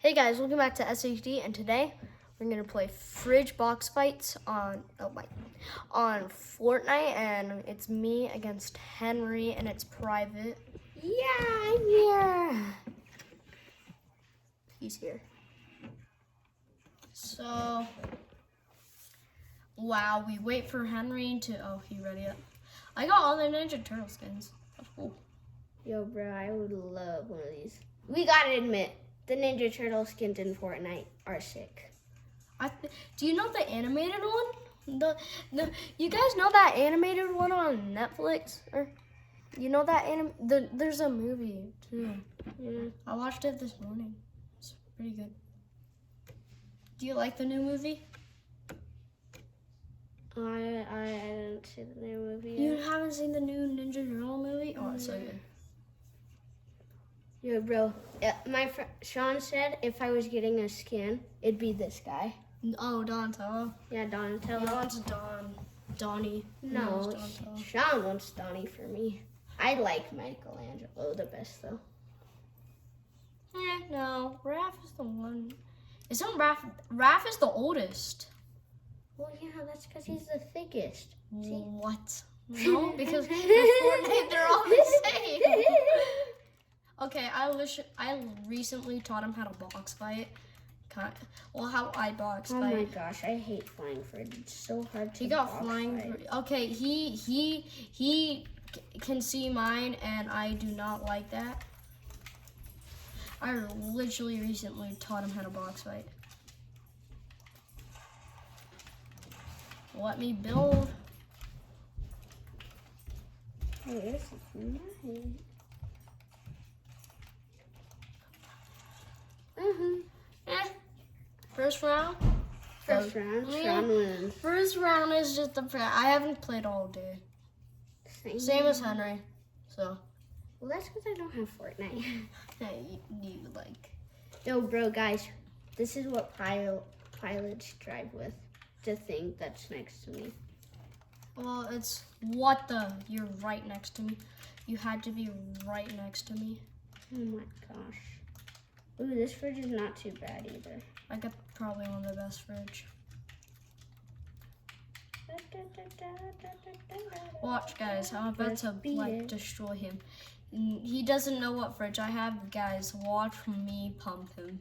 Hey guys, welcome back to SHD, and today we're gonna play fridge box fights on Fortnite, and it's me against Henry, and it's private. Yeah, I'm here. He's here. So, wow, we wait for Henry to. Oh, he ready up. I got all the Ninja Turtle skins. That's cool. Yo, bro, I would love one of these. We gotta admit, the Ninja Turtle skins in Fortnite are sick. Do you know the animated one? You guys know that animated one on Netflix? Or you know that there's a movie too. Yeah, I watched it this morning. It's pretty good. Do you like the new movie? I didn't see the new movie yet. You haven't seen the new Ninja Turtle movie? Oh, it's so good. Yo, bro, my friend Sean said if I was getting a skin, it'd be this guy. Oh, Donatello. Yeah, Donatello. He wants Donnie. No, Sean wants Donnie for me. I like Michelangelo the best though. No, Raph is the one. Isn't Raph is the oldest. Well, yeah, that's because he's the thickest. See? What? No, because in Fortnite they're all the same. Okay, I recently taught him how to box fight. How I box fight. Oh my gosh, I hate flying fridge. It's so hard to. He got flying. Okay, he can see mine, and I do not like that. I literally recently taught him how to box fight. Let me build. Oh, this is nice. First round. Sean wins. First round is just I haven't played all day. Same as Henry. So. Well, that's because I don't have Fortnite. Hey, you like. Yo, bro, guys, this is what pilots drive with. The thing that's next to me. Well, it's what the? You're right next to me. You had to be right next to me. Oh my gosh. Ooh, this fridge is not too bad either. I got probably one of the best fridge. Watch, guys. I'm about to destroy him. He doesn't know what fridge I have, guys. Watch me pump him.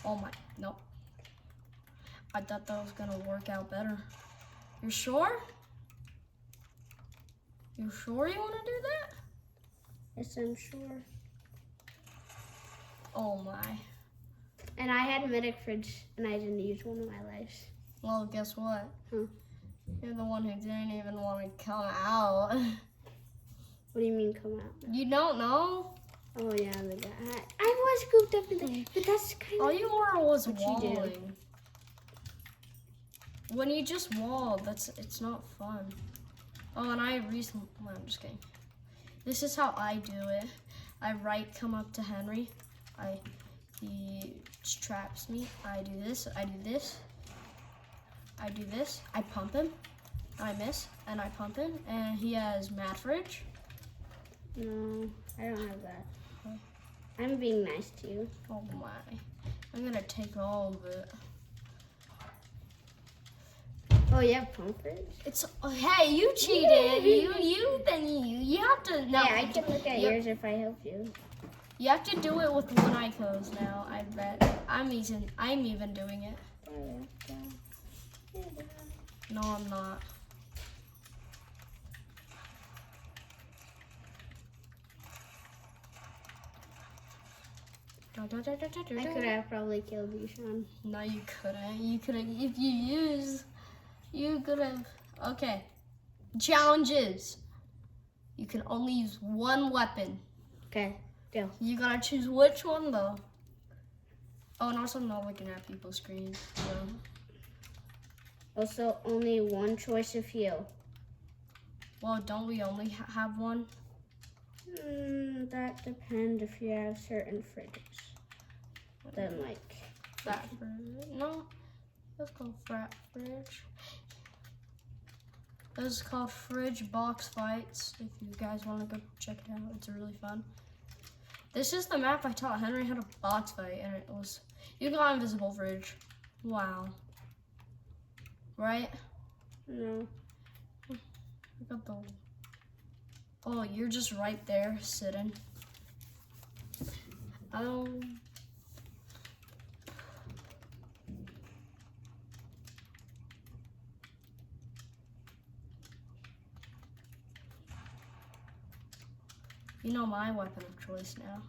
Oh my, nope. I thought that was gonna work out better. You sure? You sure you wanna do that? Yes, I'm sure. Oh my. And I had a medic fridge and I didn't use one in my life. Well, guess what? Huh? You're the one who didn't even want to come out. What do you mean come out? You don't know? Oh yeah, the guy. I was scooped up in there, but that's kind of. All you were was walling. When you just wall, it's not fun. Oh, and I recently. No, I'm just kidding. This is how I do it. I come up to Henry. He traps me. I do this. I do this. I do this. I pump him. I miss, and I pump him, and he has mad fridge. No, I don't have that. I'm being nice to you. Oh my! I'm gonna take all of it. Oh, you have pump fridge? It's hey, you cheated. You have to. No, yeah, I can look at yours if I help you. You have to do it with one eye closed now. I bet. I'm even doing it. No, I'm not. I could have probably killed you, Sean. No, you couldn't. You couldn't. If you could have. Okay. Challenges. You can only use one weapon. Okay, go. You gotta choose which one though. Oh, and also not looking at people's screens. So. Also, only one choice of heal. Well, don't we only have one? That depends if you have certain fridges. Then like that fridge. No, that's called frat fridge. This is called Fridge Box Fights. If you guys want to go check it out, it's really fun. This is the map I taught Henry how to box fight, and it was, you got invisible fridge. Wow. Right? No. I got the, oh, you're just right there sitting. Oh. You know my weapon of choice now.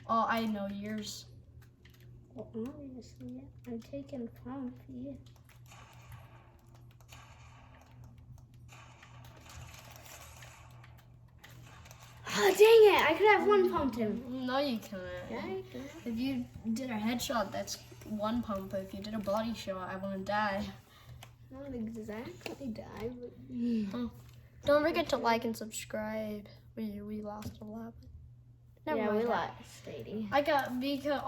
Oh, I know yours. Well, obviously, I'm taking pump. Yeah. Oh, dang it! I could have one pumped him. No, you couldn't. Yeah, I could. If you did a headshot, that's one pump. If you did a body shot, I wouldn't die. Not exactly die, but. Don't forget to like and subscribe. We lost 11. Never Yeah, mind we that. lost 80. I got because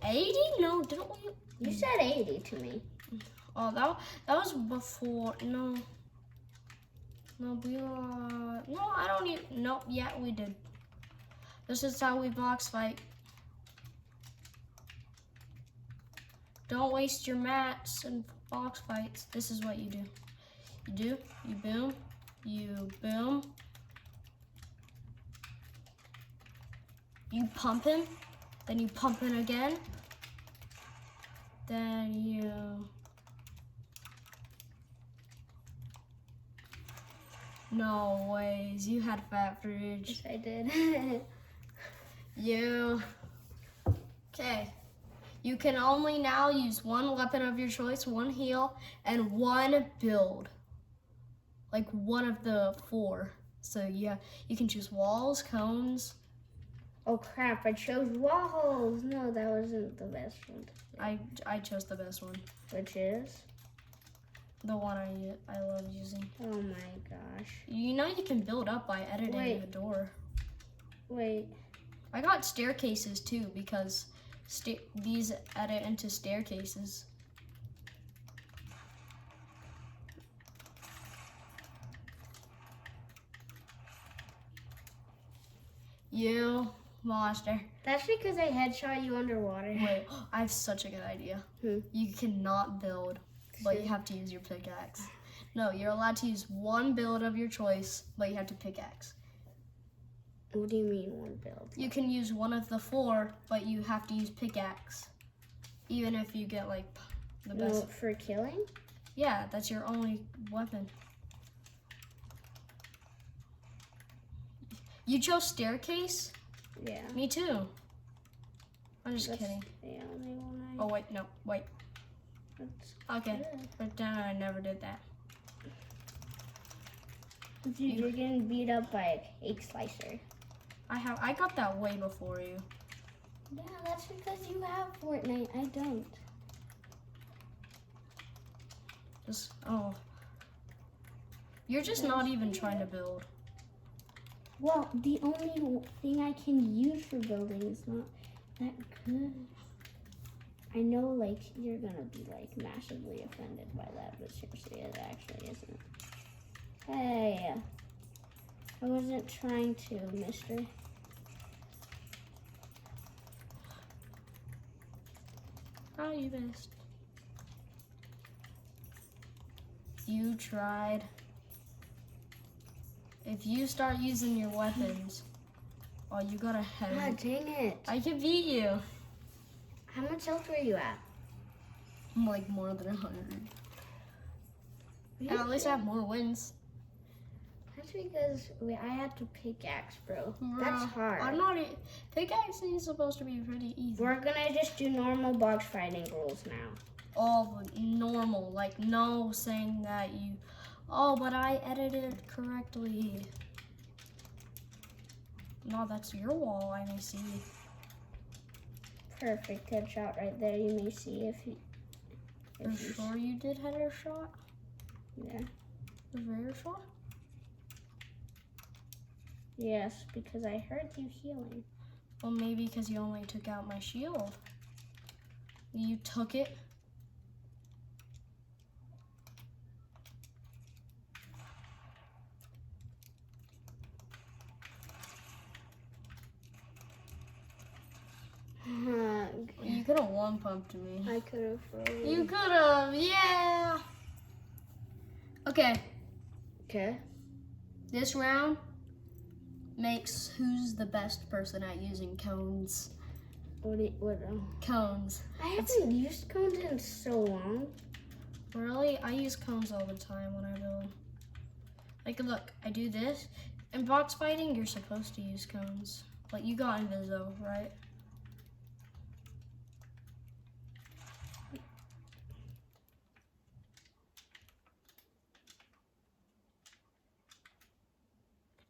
80? No, didn't we? You said 80 to me. Oh, that was before. No, we no, I don't even. Nope. Yeah, we did. This is how we box fight. Don't waste your mats and box fights. This is what you do. You boom, you boom. You pump him, then you pump him again. Then you no ways, you had fat fridge. Yes, I did. You okay. You can only now use one weapon of your choice, one heal, and one build. Like one of the 4. So yeah, you can choose walls, cones. Oh crap, I chose walls. No, that wasn't the best one. I chose the best one. Which is? The one I love using. Oh my gosh. You know you can build up by editing the door. Wait. I got staircases too because these edit into staircases. You monster. That's because I headshot you underwater. Wait, I have such a good idea. You cannot build, but you have to use your pickaxe. No, you're allowed to use one build of your choice, but you have to pickaxe. What do you mean one build? You can use one of the 4, but you have to use pickaxe. Even if you get like the best. For killing? Yeah, that's your only weapon. You chose staircase? Yeah. Me too. I'm just That's kidding. the only one I... Oh wait, no, wait. That's Okay, good. but then I never did that. Dude, you're getting beat up by a cake slicer. I got that way before you. Yeah, that's because you have Fortnite. I don't. Just you're just not even trying to build. Well, the only thing I can use for building is not that good. I know, like, you're gonna be, like, massively offended by that, but seriously, it actually isn't. Hey, I wasn't trying to, mister. Oh, you missed. You tried. If you start using your weapons, oh, you got a head. God dang it. I can beat you. How much health were you at? I'm like more than 100. And at least I have more wins. That's because I had to pickaxe, bro. That's Bruh, hard. I'm not. Pickaxing is supposed to be pretty easy. We're gonna just do normal box fighting rules now. All normal, like no saying that you. Oh, but I edited correctly. No, that's your wall. I may see. Perfect headshot right there. You may see if you. You're sure you did header shot? Yeah. The rear shot? Yes, because I heard you healing. Well, maybe because you only took out my shield. You took it. one pumped me. I could have frozen. You could have, yeah. Okay, Okay. this round makes who's the best person at using cones. What? Cones. I haven't used cones in so long. Really? I use cones all the time when I build. Like, look, I do this. In box fighting, you're supposed to use cones. Like, you got Inviso, right?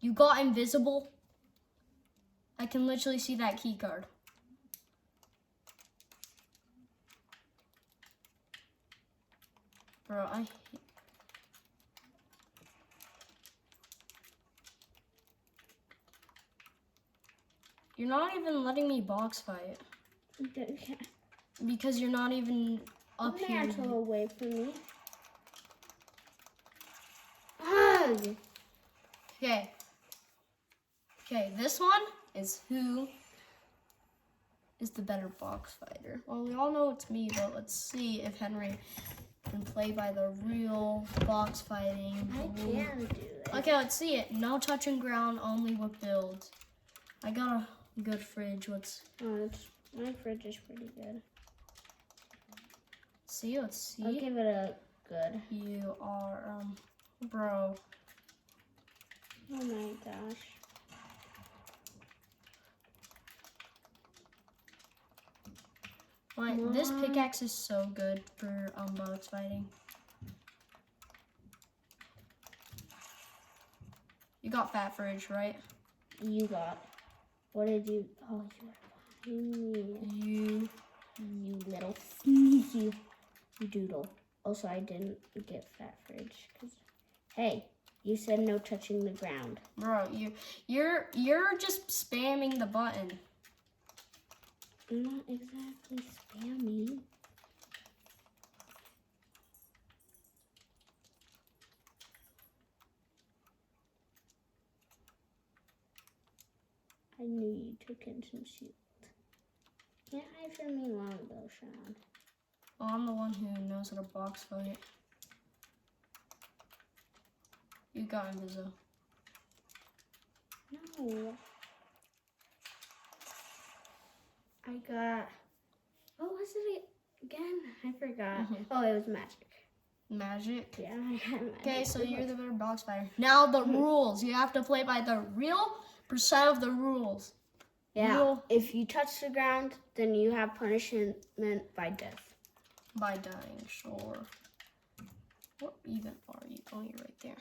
You got invisible? I can literally see that key card. Bro, You're not even letting me box fight. Okay. Because you're not even up here. Mantle away from me. Hug! Okay. Okay, this one is who is the better box fighter. Well, we all know it's me, but let's see if Hennry can play by the real box fighting. I can do that. Okay, let's see it. No touching ground, only with builds. I got a good fridge. My fridge is pretty good. Let's see. I'll give it a good. You are, bro. Oh my gosh. This pickaxe is so good for box fighting. You got fat fridge, right? You got. What did you? Oh, you were behind me. You little sneaky doodle. Also, I didn't get fat fridge because. Hey, you said no touching the ground. Bro, you're just spamming the button. I'm not exactly spamming. I knew you took in some shield. Can't hide from me long though, Sean. Well, I'm the one who knows how to box fight. You got Inviso. No. I got. What was it again? I forgot. Oh, it was magic. Magic? Yeah, I had magic. Okay, so you're the better box fighter. Now the rules. You have to play by the real percent of the rules. Yeah. If you touch the ground, then you have punishment by death. By dying, sure. What even are you? Oh, you're right there.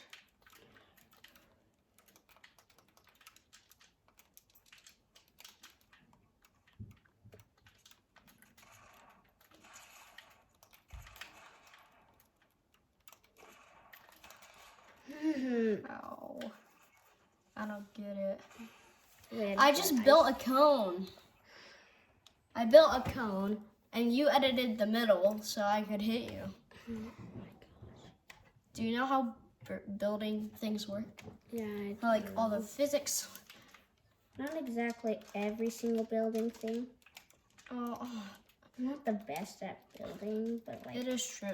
Ow. I don't get it. I just built a cone. I built a cone, and you edited the middle so I could hit you. Oh my gosh. Do you know how building things work? Yeah, I do. Like all the physics? Not exactly every single building thing. Oh, I'm not the best at building, but like it is true.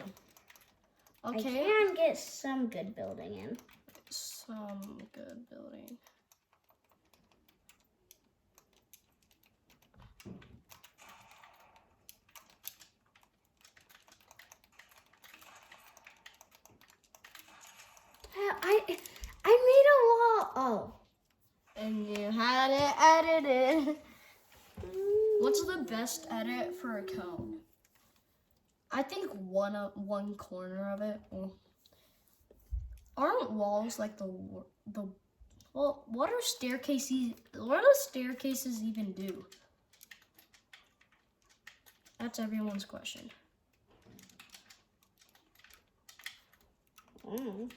I Okay. can get some good building in. Some good building. I made a wall. Oh. And you had it edited. What's the best edit for a cone? I think one corner of it. Well, aren't walls like the well? What are staircases? What do staircases even do? That's everyone's question. Oh.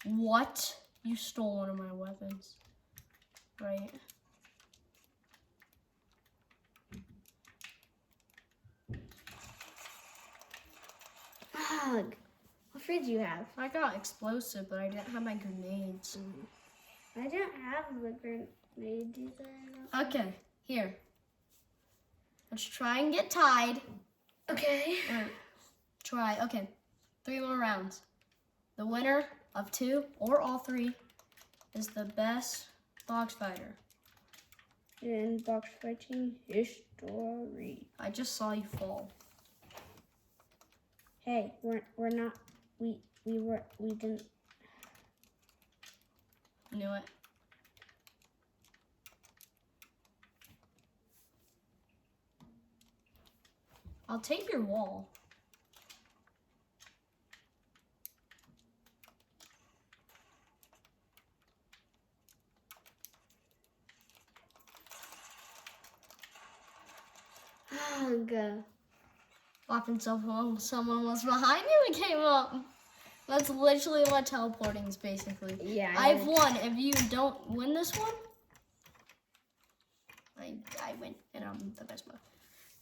What? You stole one of my weapons, right? Ugh. What fridge do you have? I got explosive, but I didn't have my grenades. I didn't have the grenade. Maybe Okay, here. Let's try and get tied. Okay. Try. Okay, 3 more rounds. The winner of 2 or all 3 is the best box fighter. In box fighting history. I just saw you fall. Hey, we're not. We didn't. Knew it. I'll take your wall. Oh god. Laughing so long, someone was behind you and came up. That's literally what teleporting is basically. Yeah. I've won. If you don't win this one, I win, and I'm the best one.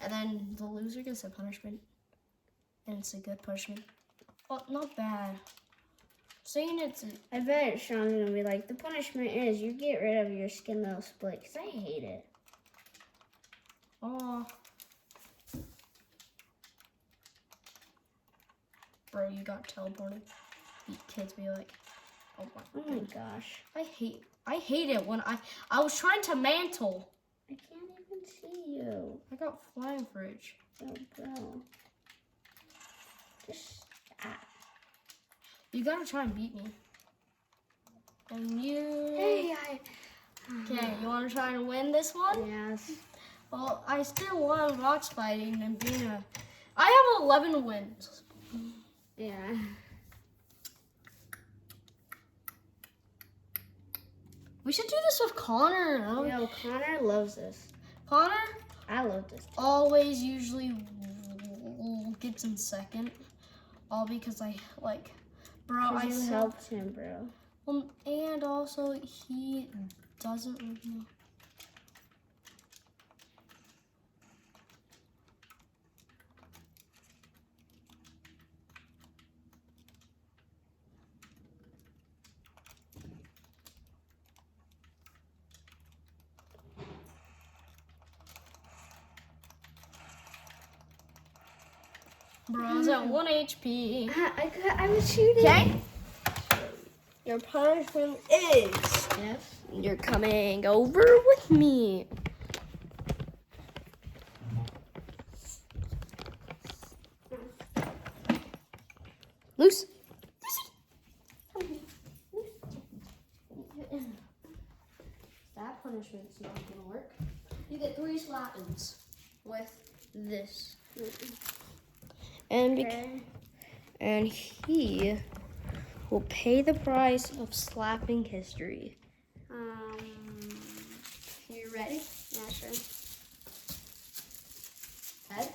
And then the loser gets a punishment, and it's a good punishment. Oh, not bad. Saying it's. I bet Sean's gonna be like, the punishment is you get rid of your skin that'll split, because I hate it. Oh. Bro, you got teleported. Kids be like, oh my gosh. I hate it when I was trying to mantle. I can't even see you. I got flying fridge. Oh, bro. Just stop. You gotta try and beat me. And you. Hey, Okay, you wanna try and win this one? Yes. Well, I still won box fighting and being a. I have 11 wins. Yeah. We should do this with Connor. No, Connor loves this. Connor I love this. always usually gets in second. All because I like, bro. I helped him, bro. And also he doesn't really. Bro's at 1 HP. I was shooting. Okay. Your punishment is Yes. you're coming over with me. Loose. That punishment's not gonna work. You get 3 slappings with this. And he will pay the price of slapping history. You ready? Yeah, sure. Head?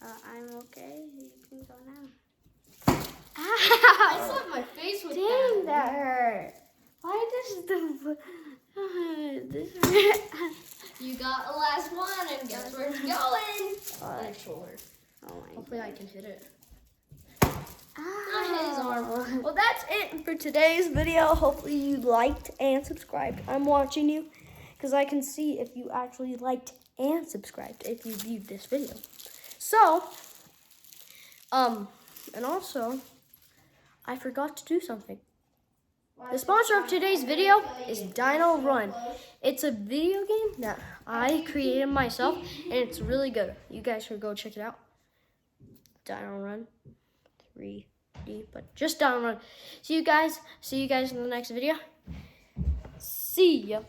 I'm okay. You can go now. I slapped my face with Dang, that. that hurt. Why does the this hurt? You got the last one, and guess where it's going? Next shoulder. Oh my Hopefully I can hit it. Ah. His arm. Well, that's it for today's video. Hopefully you liked and subscribed. I'm watching you because I can see if you actually liked and subscribed if you viewed this video. So, and also, I forgot to do something. The sponsor of today's video is Dino Run. It's a video game that I created myself, and it's really good. You guys should go check it out. Dino Run 3D, but just Dino Run. See you guys in the next video. See ya.